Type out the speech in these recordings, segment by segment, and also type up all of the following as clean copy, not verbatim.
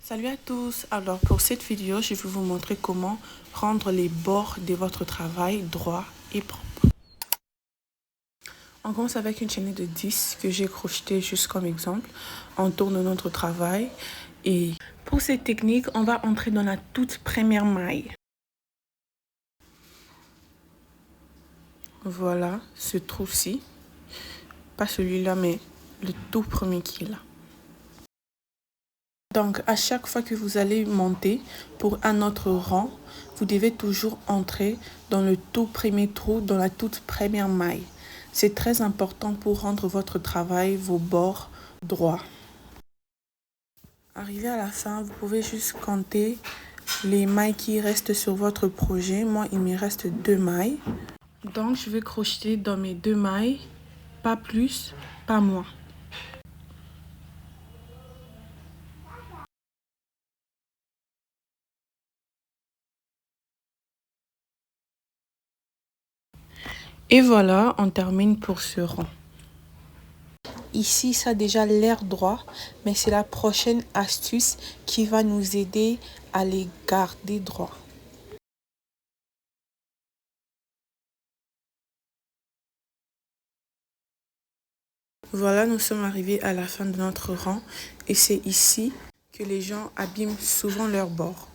Salut à tous, alors pour cette vidéo, je vais vous montrer comment rendre les bords de votre travail droits et propres. On commence avec une chaîne de 10 que j'ai crocheté juste comme exemple. On tourne notre travail et pour cette technique, on va entrer dans la toute première maille. Voilà ce trou-ci, pas celui-là mais le tout premier qui est là. Donc, à chaque fois que vous allez monter pour un autre rang, vous devez toujours entrer dans le tout premier trou, dans la toute première maille. C'est très important pour rendre votre travail, vos bords droits. Arrivé à la fin, vous pouvez juste compter les mailles qui restent sur votre projet. Moi, il me reste 2 mailles. Donc, je vais crocheter dans mes 2 mailles, pas plus, pas moins. Et voilà, on termine pour ce rang. Ici, ça a déjà l'air droit, mais c'est la prochaine astuce qui va nous aider à les garder droits. Voilà, nous sommes arrivés à la fin de notre rang et c'est ici que les gens abîment souvent leurs bords.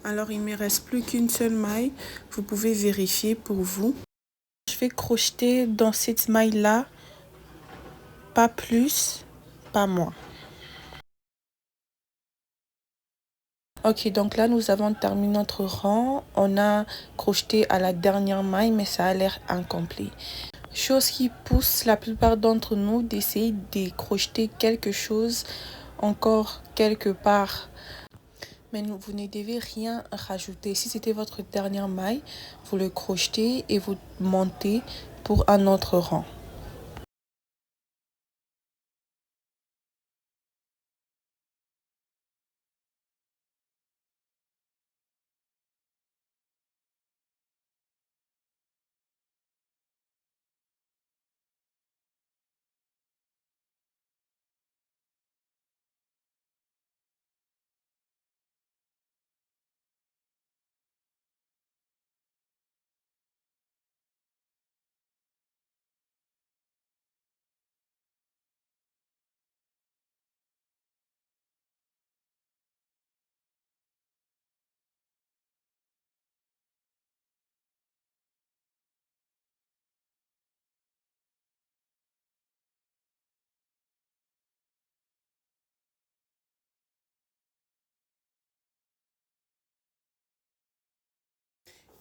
Alors, il ne me reste plus qu'une seule maille. Vous pouvez vérifier pour vous. Je vais crocheter dans cette maille-là, pas plus, pas moins. Ok, donc là, nous avons terminé notre rang. On a crocheté à la dernière maille, mais ça a l'air incomplet. Chose qui pousse la plupart d'entre nous d'essayer de crocheter quelque chose encore quelque part. Mais vous ne devez rien rajouter. Si c'était votre dernière maille, vous le crochetez et vous montez pour un autre rang.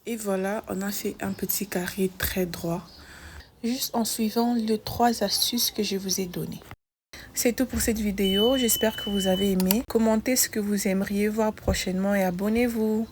Et voilà, on a fait un petit carré très droit, juste en suivant les 3 astuces que je vous ai données. C'est tout pour cette vidéo, j'espère que vous avez aimé. Commentez ce que vous aimeriez voir prochainement et abonnez-vous.